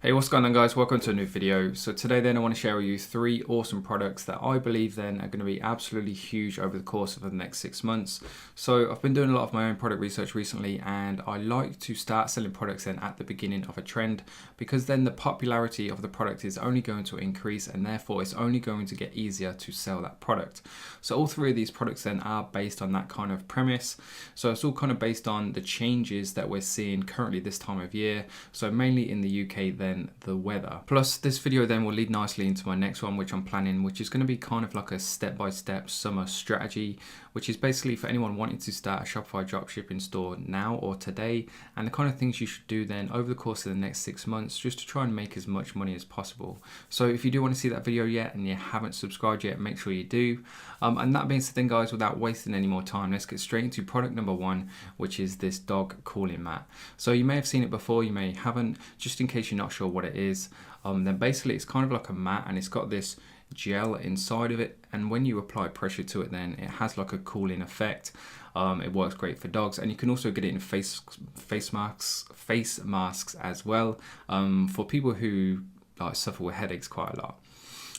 Hey, what's going on guys? Welcome to a new video. So today then I want to share with you 3 awesome products that I believe then are going to be absolutely huge over the course of the next 6 months. So I've been doing a lot of my own product research recently, and I like to start selling products then at the beginning of a trend, because then the popularity of the product is only going to increase, and therefore it's only going to get easier to sell that product. So all 3 of these products then are based on that kind of premise. So it's all kind of based on the changes that we're seeing currently this time of year. So mainly in the UK then the weather. Plus this video then will lead nicely into my next one, which I'm planning, which is going to be kind of like a step-by-step summer strategy, which is basically for anyone wanting to start a Shopify dropshipping store now or today, and the kind of things you should do then over the course of the next 6 months just to try and make as much money as possible. So if you do want to see that video yet and you haven't subscribed yet, make sure you do. And that being said then guys, without wasting any more time, let's get straight into product number 1, which is this dog cooling mat. So you may have seen it before, you may haven't. Just in case you're not sure what it is, then basically it's kind of like a mat, and it's got this gel inside of it, and when you apply pressure to it then it has like a cooling effect. It works great for dogs, and you can also get it in face masks as well, for people who like suffer with headaches quite a lot.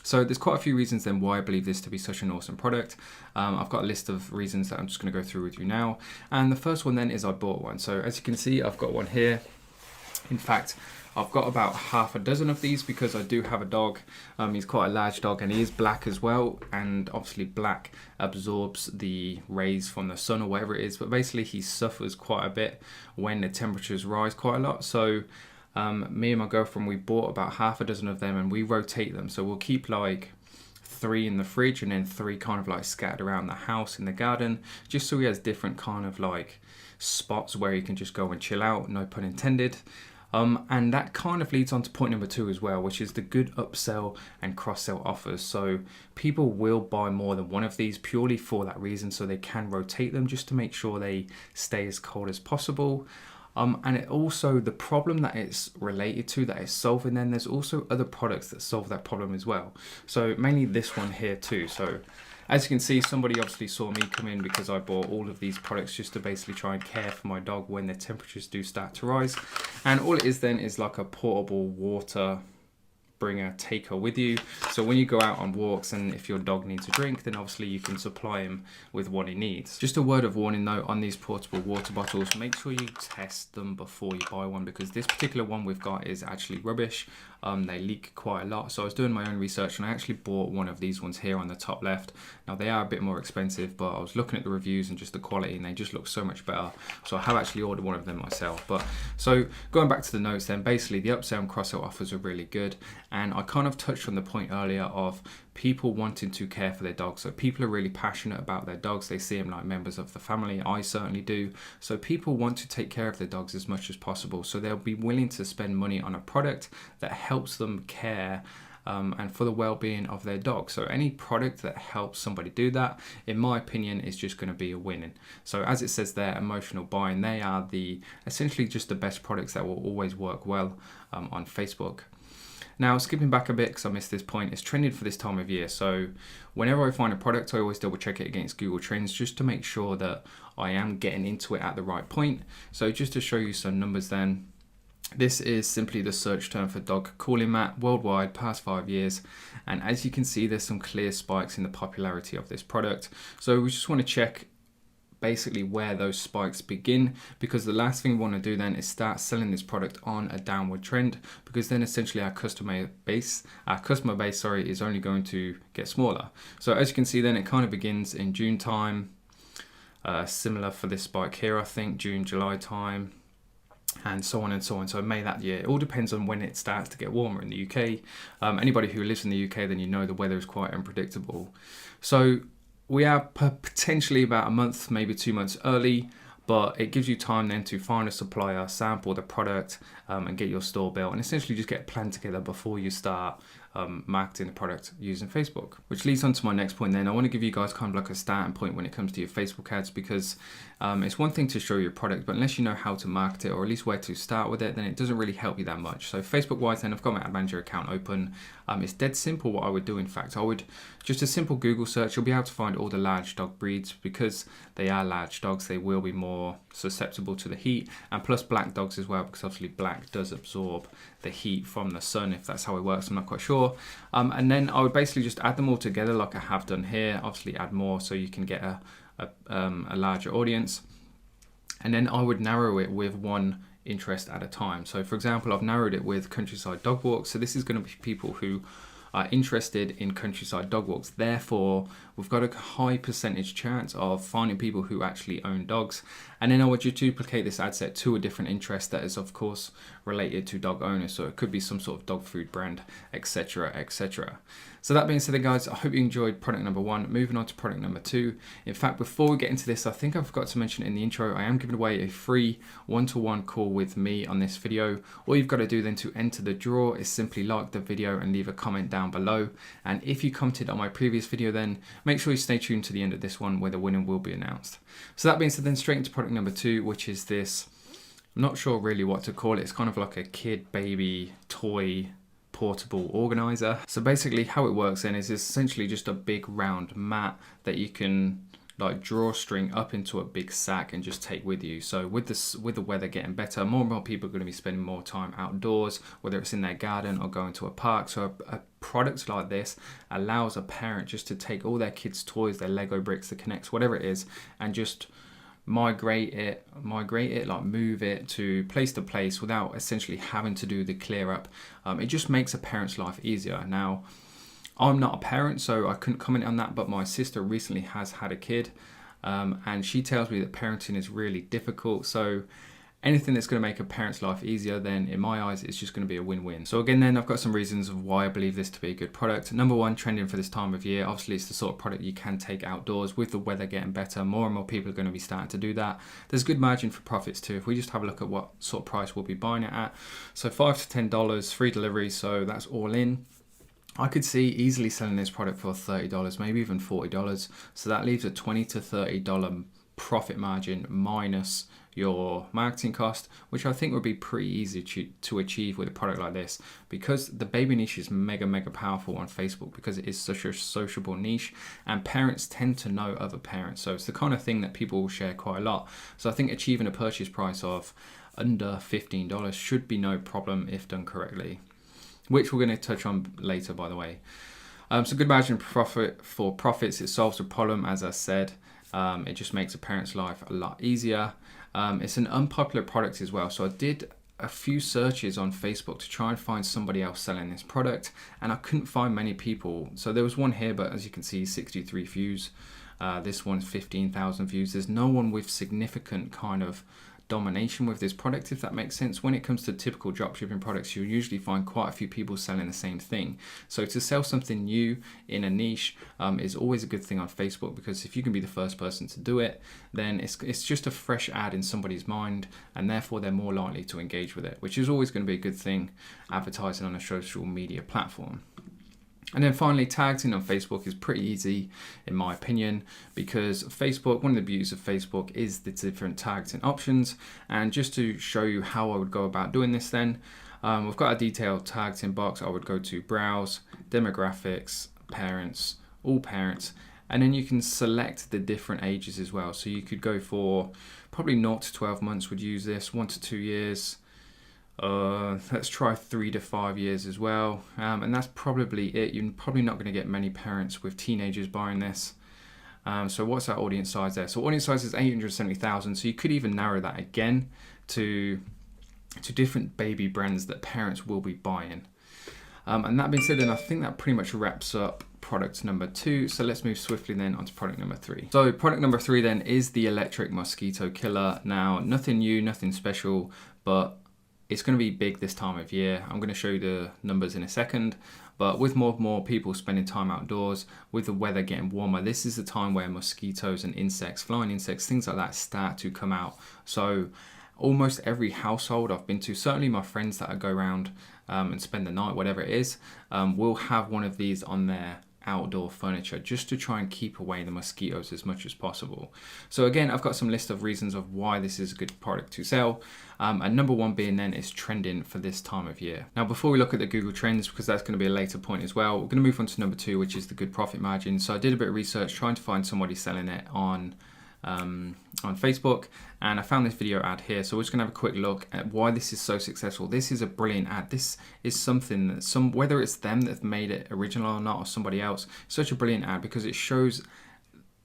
So there's quite a few reasons then why I believe this to be such an awesome product. I've got a list of reasons that I'm just going to go through with you now, and the first one then is I bought one. So as you can see, I've got one here. In fact, I've got about half a dozen of these because I do have a dog. He's quite a large dog, and he is black as well, and obviously black absorbs the rays from the sun or whatever it is, but basically he suffers quite a bit when the temperatures rise quite a lot. So me and my girlfriend, we bought about half a dozen of them, and we rotate them. So we'll keep like 3 in the fridge and then 3 kind of like scattered around the house in the garden, just so he has different kind of like spots where he can just go and chill out, no pun intended. And that kind of leads on to point number 2 as well, which is the good upsell and cross-sell offers. So people will buy more than one of these purely for that reason, so they can rotate them just to make sure they stay as cold as possible. And it also, the problem that it's related to, that it's solving, then there's also other products that solve that problem as well. So mainly this one here too. So as you can see, somebody obviously saw me come in because I bought all of these products just to basically try and care for my dog when the temperatures do start to rise. And all it is then is like a portable water bringer taker with you. So when you go out on walks and if your dog needs a drink, then obviously you can supply him with what he needs. Just a word of warning though on these portable water bottles, make sure you test them before you buy one, because this particular one we've got is actually rubbish. They leak quite a lot. So I was doing my own research and I actually bought one of these ones here on the top left. Now they are a bit more expensive, but I was looking at the reviews and just the quality, and they just look so much better. So I have actually ordered one of them myself. But so going back to the notes then, basically the upsell and cross-sell offers are really good. And I kind of touched on the point earlier of people wanting to care for their dogs. So people are really passionate about their dogs. They see them like members of the family. I certainly do. So people want to take care of their dogs as much as possible. So they'll be willing to spend money on a product that helps them care and for the well-being of their dog. So any product that helps somebody do that, in my opinion, is just going to be a winning. So as it says there, emotional buying, they are essentially just the best products that will always work well on Facebook. Now, skipping back a bit because I missed this point, it's trending for this time of year. So whenever I find a product, I always double check it against Google Trends just to make sure that I am getting into it at the right point. So just to show you some numbers then, this is simply the search term for dog cooling mat worldwide past 5 years. And as you can see, there's some clear spikes in the popularity of this product. So we just want to check basically where those spikes begin, because the last thing we want to do then is start selling this product on a downward trend, because then essentially our customer base is only going to get smaller. So as you can see then, it kind of begins in June time, similar for this spike here, I think June, July time, and so on and so on. So May that year. It all depends on when it starts to get warmer in the UK. Anybody who lives in the UK, then you know the weather is quite unpredictable. So we are potentially about a month, maybe 2 months early, but it gives you time then to find a supplier, sample the product, and get your store built, and essentially just get a plan together before you start marketing the product using Facebook. Which leads on to my next point then. I want to give you guys kind of like a starting point when it comes to your Facebook ads, because it's one thing to show your product, but unless you know how to market it, or at least where to start with it, then it doesn't really help you that much. So Facebook wise then, I've got my ad manager account open. It's dead simple what I would do. In fact, I would just a simple Google search, you'll be able to find all the large dog breeds. Because they are large dogs, they will be more susceptible to the heat, and plus black dogs as well, because obviously black does absorb the heat from the sun, if that's how it works, I'm not quite sure. And then I would basically just add them all together like I have done here. Obviously add more so you can get a larger audience, and then I would narrow it with one interest at a time. So for example, I've narrowed it with countryside dog walks. So this is going to be people who are interested in countryside dog walks. Therefore, we've got a high percentage chance of finding people who actually own dogs. And then I would just duplicate this ad set to a different interest that is of course related to dog owners. So it could be some sort of dog food brand, etc, etc. So that being said then guys, I hope you enjoyed product number 1. Moving on to product number 2. In fact, before we get into this, I think I forgot to mention in the intro, I am giving away a free one-to-one call with me on this video. All you've got to do then to enter the draw is simply like the video and leave a comment down below. And if you commented on my previous video, then make sure you stay tuned to the end of this one where the winner will be announced. So that being said then, straight into product number 2, which is this, I'm not sure really what to call it. It's kind of like a kid baby toy portable organizer. So basically how it works then is it's essentially just a big round mat that you can like drawstring up into a big sack and just take with you. So with the weather getting better, more and more people are going to be spending more time outdoors, whether it's in their garden or going to a park. So a product like this allows a parent just to take all their kids' toys, their Lego bricks, the Connects, whatever it is, and just migrate it, like move it to place without essentially having to do the clear up. It just makes a parent's life easier. Now, I'm not a parent, so I couldn't comment on that, but my sister recently has had a kid, and she tells me that parenting is really difficult. So anything that's going to make a parent's life easier, then in my eyes, it's just going to be a win-win. So again, then I've got some reasons of why I believe this to be a good product. Number 1, trending for this time of year. Obviously, it's the sort of product you can take outdoors. With the weather getting better, more and more people are going to be starting to do that. There's good margin for profits too. If we just have a look at what sort of price we'll be buying it at. So $5 to $10, free delivery, so that's all in. I could see easily selling this product for $30, maybe even $40. So that leaves a $20 to $30 profit margin minus your marketing cost, which I think would be pretty easy to achieve with a product like this, because the baby niche is mega powerful on Facebook, because it is such a sociable niche and parents tend to know other parents. So it's the kind of thing that people will share quite a lot. So I think achieving a purchase price of under $15 should be no problem if done correctly, which we're going to touch on later, by the way. So good margin profit for profits. It solves the problem, as I said. It just makes a parent's life a lot easier. It's an unpopular product as well. So I did a few searches on Facebook to try and find somebody else selling this product, and I couldn't find many people. So there was one here, but as you can see, 63 views. This one's 15,000 views. There's no one with significant kind of domination with this product, if that makes sense. When it comes to typical dropshipping products, you'll usually find quite a few people selling the same thing. So to sell something new in a niche is always a good thing on Facebook, because if you can be the first person to do it, then it's just a fresh ad in somebody's mind, and therefore they're more likely to engage with it, which is always going to be a good thing advertising on a social media platform. And then finally, tagging on Facebook is pretty easy in my opinion, because Facebook, one of the beauties of Facebook is the different tags and options. And just to show you how I would go about doing this then, we've got a detailed tags in box. I would go to browse, demographics, parents, all parents, and then you can select the different ages as well. So you could go for probably 0 to 12 months would use this, 1 to 2 years. Let's try 3 to 5 years as well, and that's probably it. You're probably not going to get many parents with teenagers buying this. So what's our audience size there? So audience size is 870,000, so you could even narrow that again to different baby brands that parents will be buying. And that being said, then I think that pretty much wraps up product number 2. So let's move swiftly then onto product number 3. So product number 3 then is the electric mosquito killer. Now, nothing new, nothing special, but it's going to be big this time of year. I'm going to show you the numbers in a second, but with more and more people spending time outdoors, with the weather getting warmer, this is the time where mosquitoes and insects, flying insects, things like that start to come out. So almost every household I've been to, certainly my friends that I go around and spend the night, whatever it is, will have one of these on their outdoor furniture just to try and keep away the mosquitoes as much as possible. So again, I've got some list of reasons of why this is a good product to sell, and number one being then is trending for this time of year. Now before we look at the Google Trends, because that's going to be a later point as well, we're going to move on to number two, which is the good profit margin. So I did a bit of research trying to find somebody selling it on Facebook, and I found this video ad here. So we're just gonna have a quick look at why this is so successful. This is a brilliant ad. This is something that whether it's them that have made it original or not, or somebody else, such a brilliant ad because it shows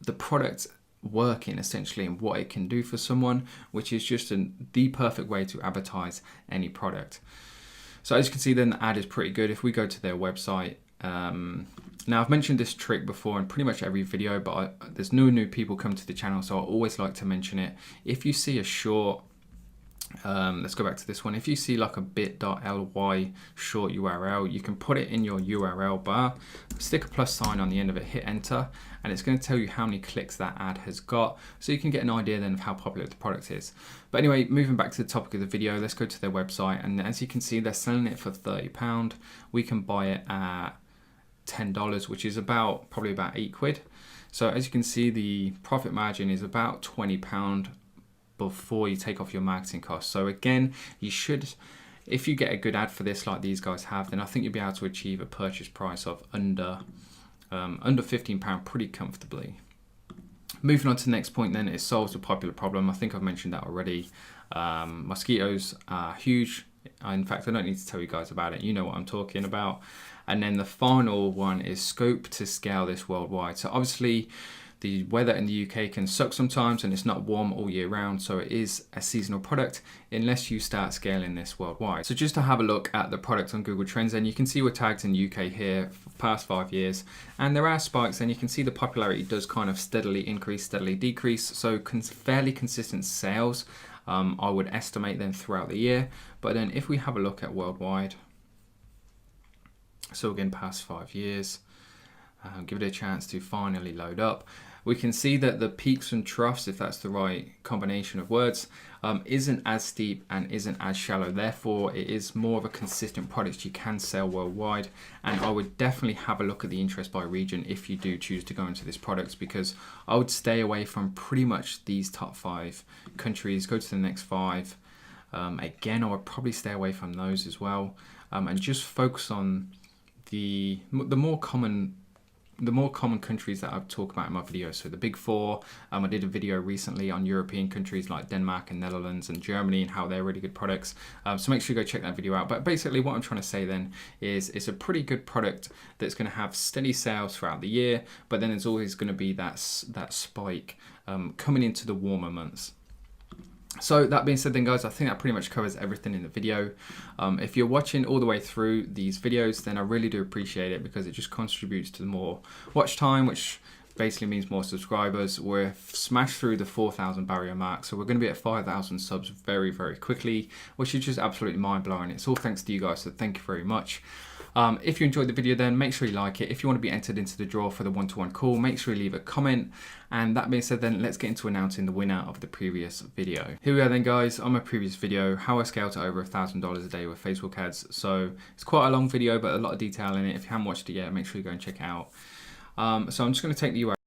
the product working essentially and what it can do for someone, which is just the perfect way to advertise any product. So as you can see then, the ad is pretty good. If we go to their website, now I've mentioned this trick before in pretty much every video, but there's new people come to the channel, so I always like to mention it. If you see a short, let's go back to this one. If you see like a bit.ly short URL, you can put it in your URL bar, stick a plus sign on the end of it, hit enter, and it's going to tell you how many clicks that ad has got, so you can get an idea then of how popular the product is. But anyway, moving back to the topic of the video, let's go to their website, and as you can see, they're selling it for £30. We can buy it at $10, which is probably about £8. So as you can see, the profit margin is about £20 before you take off your marketing costs. So again, you should, if you get a good ad for this like these guys have, then I think you'll be able to achieve a purchase price of under £15 pretty comfortably. Moving on to the next point then, it solves a popular problem. I think I've mentioned that already. Mosquitoes are huge. In fact, I don't need to tell you guys about it. You know what I'm talking about. And then the final one is scope to scale this worldwide. So obviously the weather in the UK can suck sometimes and it's not warm all year round. So it is a seasonal product unless you start scaling this worldwide. So just to have a look at the product on Google Trends, and you can see we're tagged in UK here for the past 5 years. And there are spikes, and you can see the popularity does kind of steadily increase, steadily decrease. So fairly consistent sales. I would estimate them throughout the year. But then if we have a look at worldwide, so again, past 5 years, give it a chance to finally load up. We can see that the peaks and troughs, if that's the right combination of words, isn't as steep and isn't as shallow. Therefore, it is more of a consistent product you can sell worldwide. And I would definitely have a look at the interest by region if you do choose to go into this product, because I would stay away from pretty much these top 5 countries, go to the next 5. Again, I would probably stay away from those as well, and just focus on the more common countries that I've talked about in my videos. So the big 4, I did a video recently on European countries like Denmark and Netherlands and Germany and how they're really good products. So make sure you go check that video out. But basically what I'm trying to say then is it's a pretty good product that's going to have steady sales throughout the year, but then there's always going to be that spike coming into the warmer months. So that being said then guys, I think that pretty much covers everything in the video. If you're watching all the way through these videos, then I really do appreciate it, because it just contributes to more watch time, which basically means more subscribers. We're smashed through the 4,000 barrier mark, so we're going to be at 5,000 subs very, very quickly, which is just absolutely mind-blowing. It's all thanks to you guys, so thank you very much. If you enjoyed the video, then make sure you like it. If you want to be entered into the draw for the one-to-one call, make sure you leave a comment. And that being said, then let's get into announcing the winner of the previous video. Here we are then guys, on my previous video, how I scale to over $1,000 a day with Facebook ads. So it's quite a long video, but a lot of detail in it. If you haven't watched it yet, make sure you go and check it out. So I'm just going to take the URL